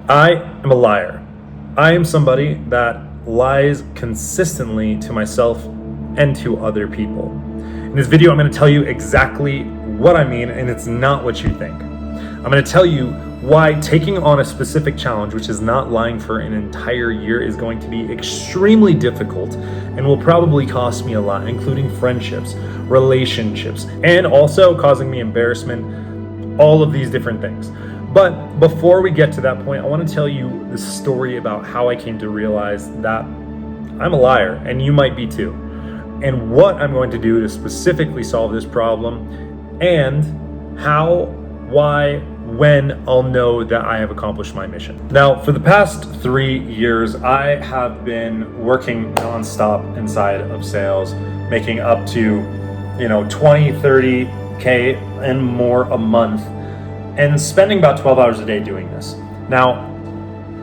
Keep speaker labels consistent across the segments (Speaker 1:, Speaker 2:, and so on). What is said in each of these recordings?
Speaker 1: I am a liar. I am somebody that lies consistently to myself and to other people. In this video, I'm going to tell you exactly what I mean, and it's not what you think. I'm going to tell you why taking on a specific challenge, which is not lying for an entire year, is going to be extremely difficult and will probably cost me a lot, including friendships, relationships, and also causing me embarrassment, all of these different things. But before we get to that point, I want to tell you the story about how I came to realize that I'm a liar, and you might be too, and what I'm going to do to specifically solve this problem, and how, why, when I'll know that I have accomplished my mission. Now, for the past 3 years, I have been working nonstop inside of sales, making up to, 20, 30K and more a month, and spending about 12 hours a day doing this. Now,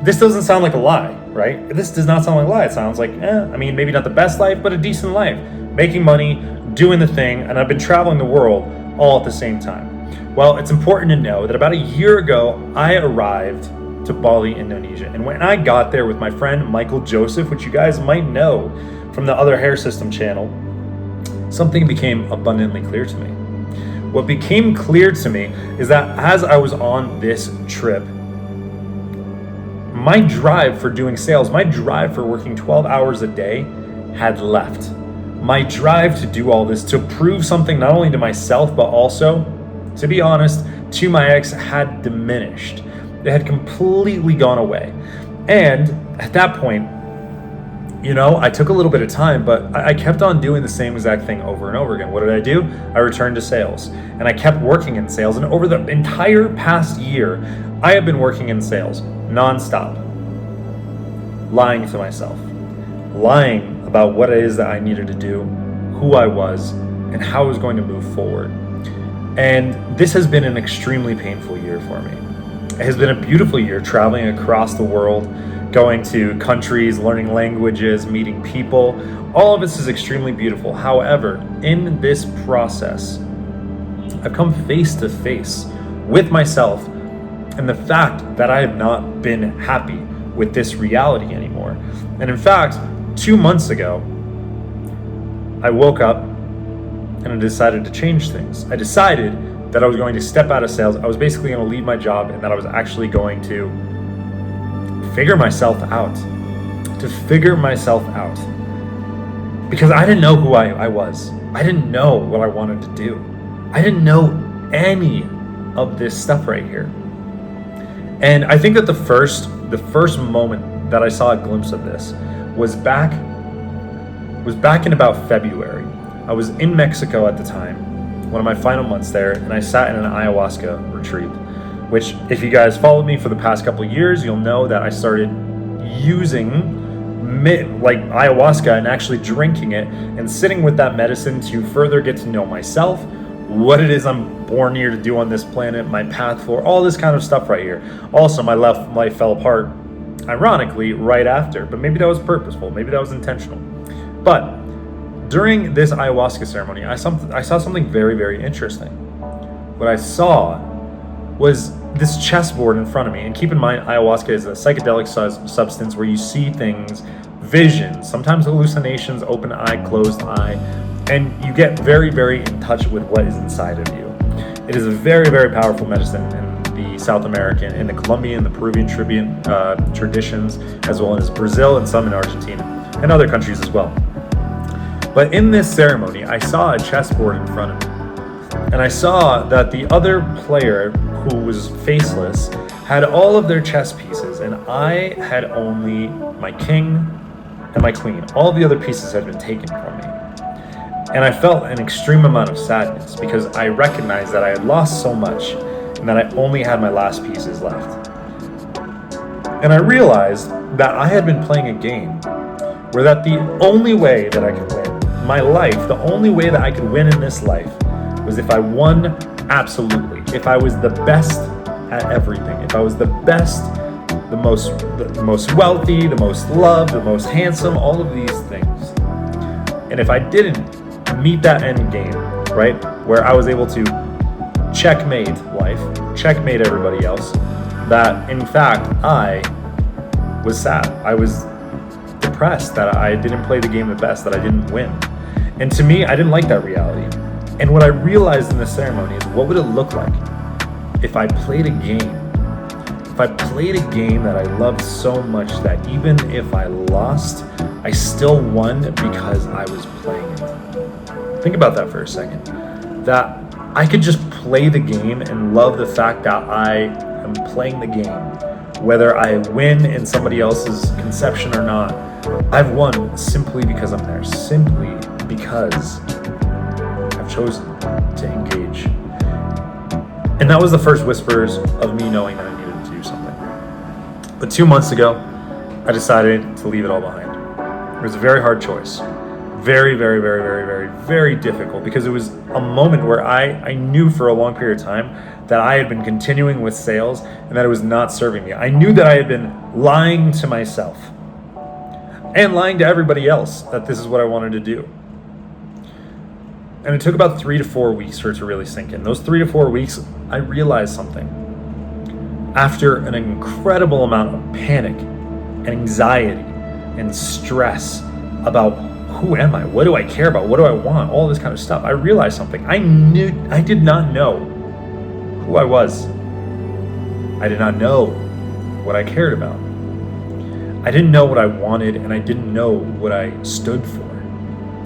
Speaker 1: this doesn't sound like a lie, right? This does not sound like a lie. It sounds like, maybe not the best life, but a decent life. Making money, doing the thing, and I've been traveling the world all at the same time. Well, it's important to know that about a year ago, I arrived to Bali, Indonesia. And when I got there with my friend Michael Joseph, which you guys might know from the Other Hair System channel, something became abundantly clear to me. What became clear to me is that as I was on this trip, my drive for doing sales, my drive for working 12 hours a day had left. My drive to do all this, to prove something not only to myself, but also, to be honest, to my ex, had diminished. It had completely gone away. And at that point, I took a little bit of time, but I kept on doing the same exact thing over and over again. What did I do? I returned to sales, and I kept working in sales. And over the entire past year, I have been working in sales nonstop, lying to myself, lying about what it is that I needed to do, who I was, and how I was going to move forward. And this has been an extremely painful year for me. It has been a beautiful year, traveling across the world, going to countries, learning languages, meeting people. All of this is extremely beautiful. However, in this process, I've come face to face with myself and the fact that I have not been happy with this reality anymore. And in fact, 2 months ago, I woke up and I decided to change things. I decided that I was going to step out of sales. I was basically going to leave my job, and that I was actually going to figure myself out. Because I didn't know who I was. I didn't know what I wanted to do. I didn't know any of this stuff right here. And I think that the first moment that I saw a glimpse of this was back in about February. I was in Mexico at the time, one of my final months there, and I sat in an ayahuasca retreat, which, if you guys followed me for the past couple of years, you'll know that I started using ayahuasca and actually drinking it and sitting with that medicine to further get to know myself, what it is I'm born here to do on this planet, my path for, all this kind of stuff right here. Also, my life fell apart, ironically, right after, but maybe that was purposeful, maybe that was intentional. But during this ayahuasca ceremony, I saw something very, very interesting. What I saw was this chessboard in front of me. And keep in mind, ayahuasca is a psychedelic substance where you see things, visions, sometimes hallucinations, open eye, closed eye, and you get very, very in touch with what is inside of you. It is a very, very powerful medicine in the South American, in the Colombian, the Peruvian traditions, as well as Brazil and some in Argentina, and other countries as well. But in this ceremony, I saw a chessboard in front of me, and I saw that the other player, who was faceless, had all of their chess pieces, and I had only my king and my queen. All the other pieces had been taken from me. And I felt an extreme amount of sadness because I recognized that I had lost so much and that I only had my last pieces left. And I realized that I had been playing a game where that the only way that I could win my life, the only way that I could win in this life, was if I won absolutely. If I was the best at everything. If I was the best, the most wealthy, the most loved, the most handsome, all of these things. And if I didn't meet that end game, right, where I was able to checkmate life, checkmate everybody else, that in fact I was sad. I was depressed that I didn't play the game the best, that I didn't win. And to me, I didn't like that reality. And what I realized in the ceremony is, what would it look like if I played a game? If I played a game that I loved so much that even if I lost, I still won because I was playing it. Think about that for a second. That I could just play the game and love the fact that I am playing the game. Whether I win in somebody else's conception or not, I've won simply because I'm there. Simply because I've chosen to engage. And that was the first whispers of me knowing that I needed to do something. But 2 months ago, I decided to leave it all behind. It was a very hard choice. Very, very, very, very, very, very difficult, because it was a moment where I knew for a long period of time that I had been continuing with sales and that it was not serving me. I knew that I had been lying to myself and lying to everybody else that this is what I wanted to do. And it took about 3 to 4 weeks for it to really sink in. Those 3 to 4 weeks, I realized something. After an incredible amount of panic and anxiety and stress about who am I? What do I care about? What do I want? All this kind of stuff. I realized something. I did not know who I was. I did not know what I cared about. I didn't know what I wanted, and I didn't know what I stood for.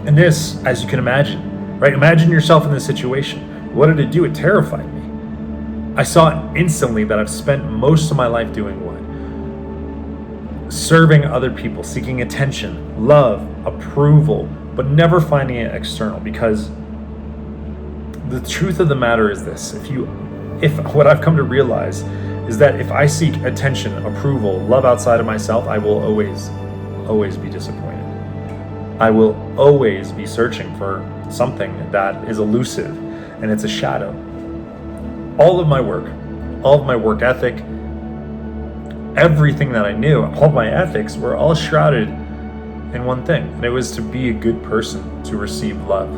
Speaker 1: And this, as you can imagine, right? Imagine yourself in this situation. What did it do? It terrified me. I saw instantly that I've spent most of my life doing what? Serving other people, seeking attention, love, approval, but never finding it external. Because the truth of the matter is this: if what I've come to realize is that if I seek attention, approval, love outside of myself, I will always be disappointed. I will always be searching for something that is elusive, and it's a shadow. All of my work ethic, everything that I knew, all my ethics were all shrouded in one thing, and it was to be a good person, to receive love.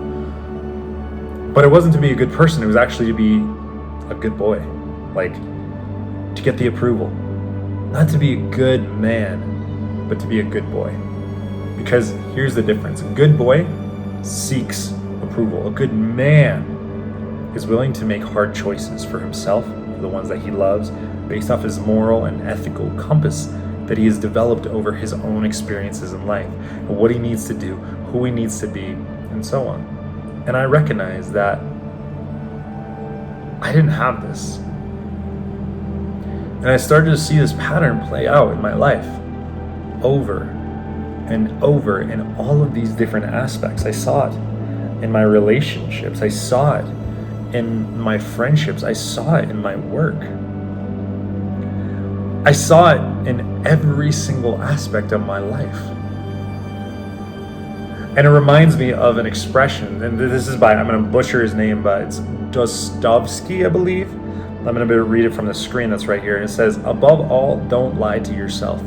Speaker 1: But it wasn't to be a good person, it was actually to be a good boy, like to get the approval. Not to be a good man, but to be a good boy. Because here's the difference: a good boy seeks approval. A good man is willing to make hard choices for himself, for the ones that he loves, based off his moral and ethical compass that he has developed over his own experiences in life, and what he needs to do, who he needs to be, and so on. And I recognize that I didn't have this. And I started to see this pattern play out in my life over and over in all of these different aspects. I saw it in my relationships. I saw it in my friendships. I saw it in my work. I saw it in every single aspect of my life. And it reminds me of an expression, and this is I'm going to butcher his name, but it's Dostoevsky, I believe. I'm going to read it from the screen that's right here. And it says, "Above all, don't lie to yourself.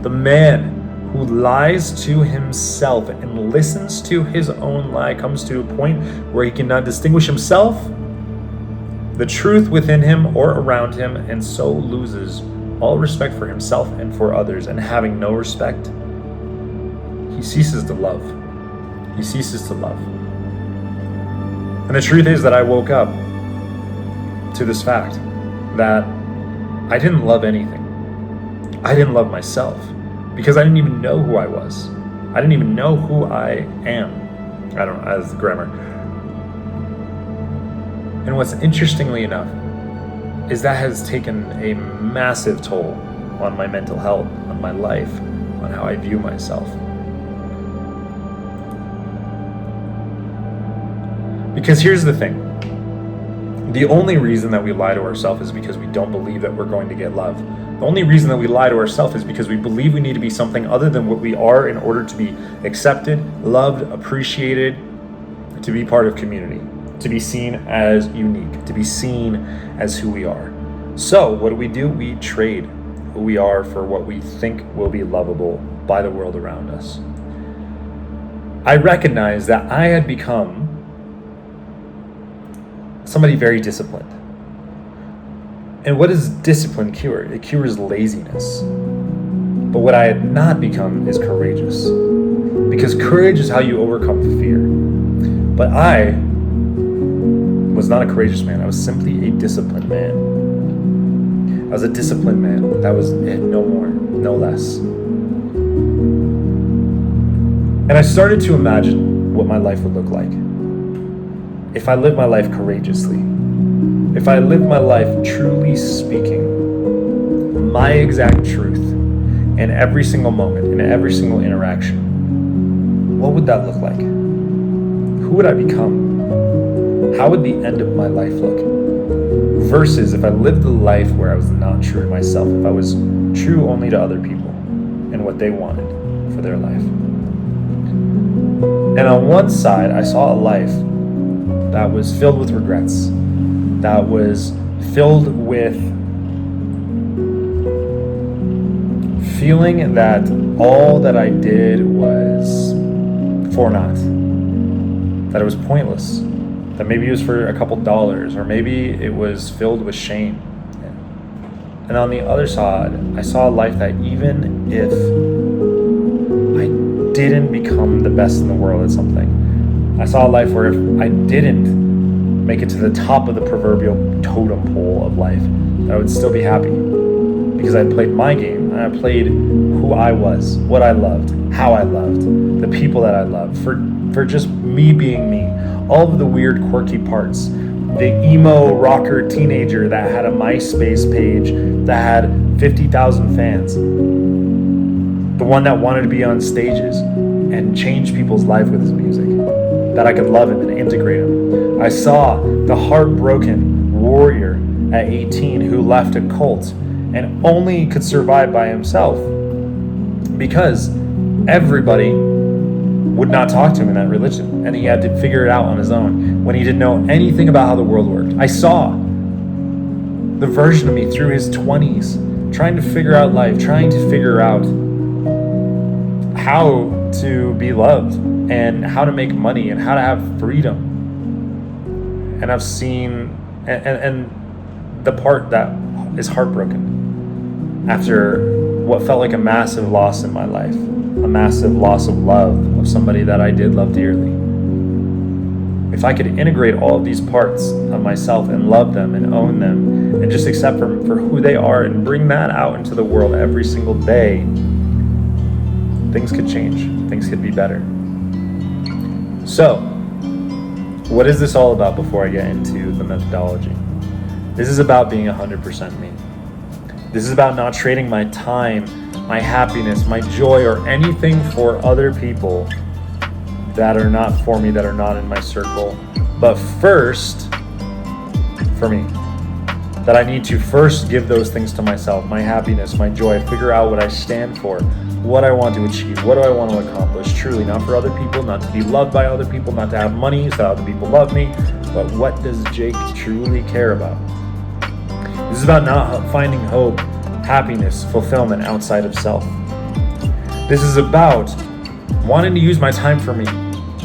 Speaker 1: The man who lies to himself and listens to his own lie comes to a point where he cannot distinguish himself, the truth within him or around him, and so loses all respect for himself and for others. And having no respect, he ceases to love." He ceases to love. And the truth is that I woke up to this fact that I didn't love anything. I didn't love myself because I didn't even know who I was. I didn't even know who I am. I don't know, as the grammar. And what's interestingly enough is that has taken a massive toll on my mental health, on my life, on how I view myself. Because here's the thing. The only reason that we lie to ourselves is because we don't believe that we're going to get love. The only reason that we lie to ourselves is because we believe we need to be something other than what we are in order to be accepted, loved, appreciated, to be part of community, to be seen as unique, to be seen as who we are. So what do? We trade who we are for what we think will be lovable by the world around us. I recognize that I had become somebody very disciplined. And what does discipline cure? It cures laziness. But what I had not become is courageous. Because courage is how you overcome fear. But I was not a courageous man. I was simply a disciplined man. I was a disciplined man. That was it, no more, no less. And I started to imagine what my life would look like if I lived my life courageously. If I lived my life truly speaking my exact truth in every single moment, in every single interaction, what would that look like? Who would I become? How would the end of my life look? Versus if I lived a life where I was not true to myself, if I was true only to other people and what they wanted for their life. And on one side, I saw a life that was filled with regrets, that was filled with feeling that all that I did was for naught, that it was pointless, that maybe it was for a couple dollars, or maybe it was filled with shame. And on the other side, I saw a life that even if I didn't become the best in the world at something, I saw a life where if I didn't make it to the top of the proverbial totem pole of life, that I would still be happy. Because I played my game, and I played who I was, what I loved, how I loved, the people that I loved, for just me being me. All of the weird, quirky parts. The emo rocker teenager that had a MySpace page that had 50,000 fans. The one that wanted to be on stages and change people's life with his music. That I could love him and integrate him. I saw the heartbroken warrior at 18 who left a cult and only could survive by himself because everybody would not talk to him in that religion, and he had to figure it out on his own when he didn't know anything about how the world worked. I saw the version of me through his 20s trying to figure out life, trying to figure out how to be loved and how to make money and how to have freedom. And I've seen and the part that is heartbroken after what felt like a massive loss in my life, a massive loss of love of somebody that I did love dearly. If I could integrate all of these parts of myself and love them and own them and just accept them for who they are and bring that out into the world every single day, things could change, things could be better. So, what is this all about before I get into the methodology? This is about being 100% me. This is about not trading my time, my happiness, my joy, or anything for other people that are not for me, that are not in my circle, but first for me. That I need to first give those things to myself, my happiness, my joy, figure out what I stand for, what I want to achieve, what do I want to accomplish, truly, not for other people, not to be loved by other people, not to have money so other people love me, but what does Jake truly care about? This is about not finding hope, happiness, fulfillment outside of self. This is about wanting to use my time for me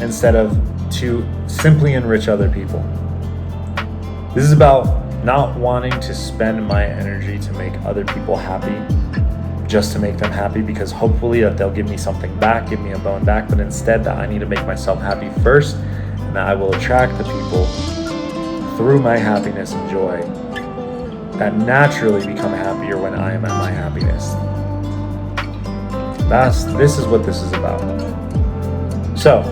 Speaker 1: instead of to simply enrich other people. This is about not wanting to spend my energy to make other people happy just to make them happy because hopefully that they'll give me something back, give me a bone back, but instead that I need to make myself happy first and that I will attract the people through my happiness and joy that naturally become happier when I am at my happiness. This is what this is about. So,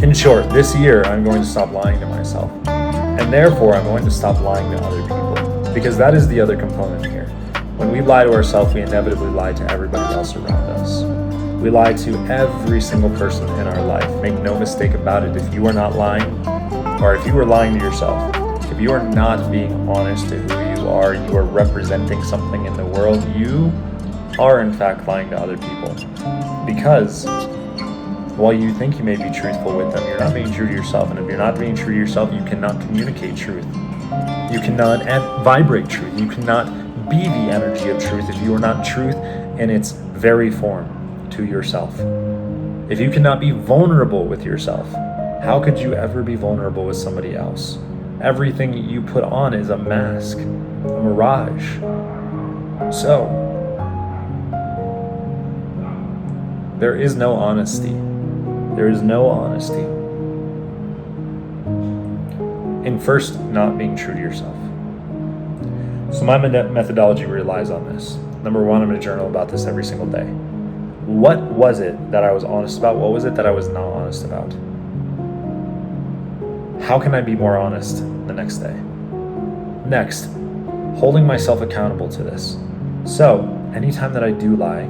Speaker 1: in short, this year I'm going to stop lying to myself. And therefore I'm going to stop lying to other people. Because that is the other component here. When we lie to ourselves, we inevitably lie to everybody else around us. We lie to every single person in our life. Make no mistake about it. If you are not lying, or if you are lying to yourself, if you are not being honest to who you are representing something in the world, you are in fact lying to other people. Because while you think you may be truthful with them, you're not being true to yourself. And if you're not being true to yourself, you cannot communicate truth. You cannot vibrate truth. You cannot be the energy of truth if you are not truth in its very form to yourself. If you cannot be vulnerable with yourself, how could you ever be vulnerable with somebody else? Everything you put on is a mask. a mirage. So, there is no honesty. There is no honesty in first not being true to yourself. So my methodology relies on this. Number one, I'm going to journal about this every single day. What was it that I was honest about? What was it that I was not honest about? How can I be more honest the next day? Next, holding myself accountable to this. So, anytime that I do lie,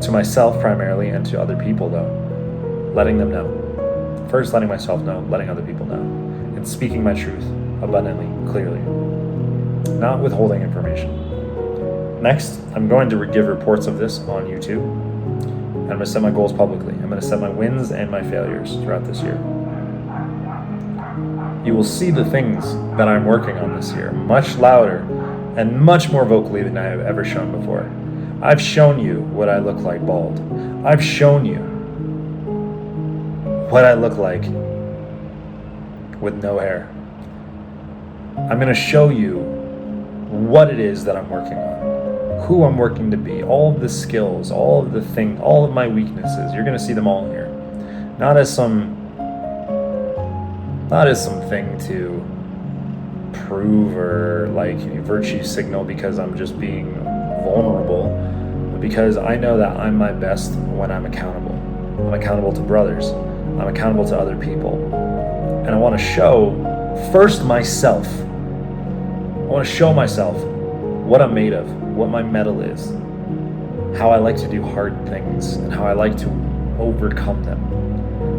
Speaker 1: to myself primarily and to other people though, letting them know. First letting myself know, letting other people know, and speaking my truth abundantly, clearly, not withholding information. Next, I'm going to give reports of this on YouTube, and I'm going to set my goals publicly. I'm going to set my wins and my failures throughout this year. You will see the things that I'm working on this year much louder and much more vocally than I have ever shown before. I've shown you what I look like bald. I've shown you what I look like with no hair. I'm going to show you what it is that I'm working on, who I'm working to be, all of the skills, all of the things, all of my weaknesses. You're going to see them all here. Not as something to prove or like virtue signal because I'm just being vulnerable, but because I know that I'm my best when I'm accountable. I'm accountable to brothers. I'm accountable to other people. And I want to show first myself. I want to show myself what I'm made of, what my metal is, how I like to do hard things, and how I like to overcome them.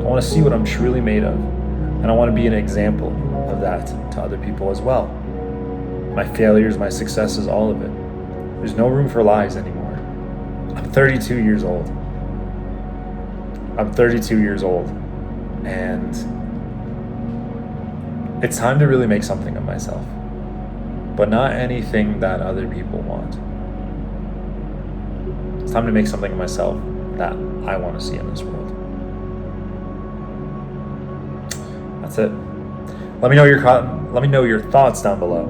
Speaker 1: I want to see what I'm truly made of, and I want to be an example of that to other people as well. My failures, my successes, all of it. There's no room for lies anymore. I'm 32 years old. And it's time to really make something of myself, but not anything that other people want. It's time to make something of myself that I want to see in this world. That's it. Let me know your thoughts down below.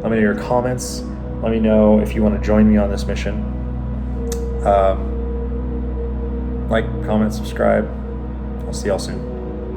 Speaker 1: Let me know your comments. Let me know if you want to join me on this mission. Like, comment, subscribe. I'll see y'all soon.